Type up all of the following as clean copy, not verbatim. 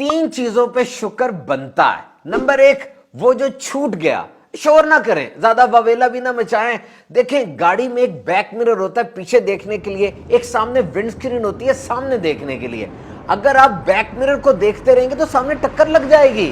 तीन चीजों पे शुक्र बनता है। नंबर एक, वो जो छूट गया। शोर ना करें, ज्यादा बवेला भी ना मचाएं। देखें, गाड़ी में एक बैक मिरर होता है पीछे देखने के लिए, एक सामने विंड स्क्रीन होती है सामने देखने के लिए। अगर आप बैक मिरर को देखते रहेंगे तो सामने टक्कर लग जाएगी।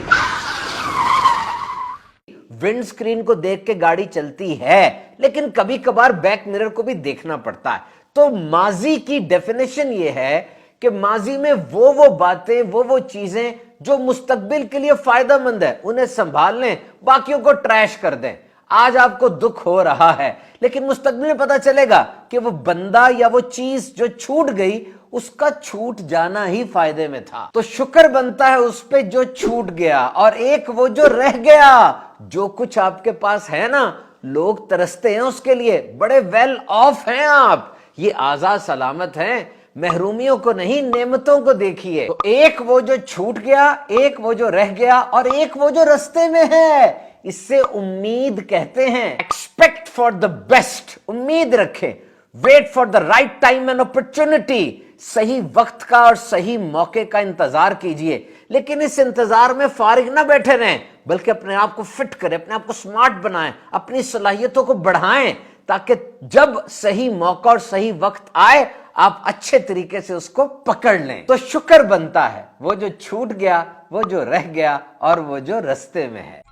विंड स्क्रीन को देख के गाड़ी चलती है, लेकिन कभी कभार बैक मिरर को भी देखना पड़ता है। तो माजी की डेफिनेशन यह है कि माजी में वो बातें, वो चीजें जो मुस्तकबिल के लिए फायदेमंद है, उन्हें संभाल लें, बाकियों को ट्रैश कर दें। आज आपको दुख हो रहा है, लेकिन मुस्तकबिल में पता चलेगा कि वो बंदा या वो चीज जो छूट गई, उसका छूट जाना ही फायदे में था। तो शुक्र बनता है उस पे जो छूट गया, और एक वो जो रह गया। जो कुछ आपके पास है ना, लोग तरसते हैं उसके लिए, बड़े वेल ऑफ हैं आप, ये आजाद सलामत हैं, महरूमियों को नहीं नेमतों को देखिए। तो एक वो जो छूट गया, एक वो जो रह गया, और एक वो जो रास्ते में है। इससे उम्मीद कहते हैं। एक्सपेक्ट फॉर द बेस्ट, उम्मीद रखें। Wait for the right time and opportunity, सही वक्त का और सही मौके का इंतजार कीजिए। लेकिन इस इंतजार में फारिग ना बैठे रहें, बल्कि अपने आप को फिट करें, अपने आप को स्मार्ट बनाएं, अपनी सलाहियतों को बढ़ाएं, ताकि जब सही मौका और सही वक्त आए, आप अच्छे तरीके से उसको पकड़ लें। तो शुक्र बनता है वो जो छूट गया, वो जो रह गया, और वो जो रास्ते में है।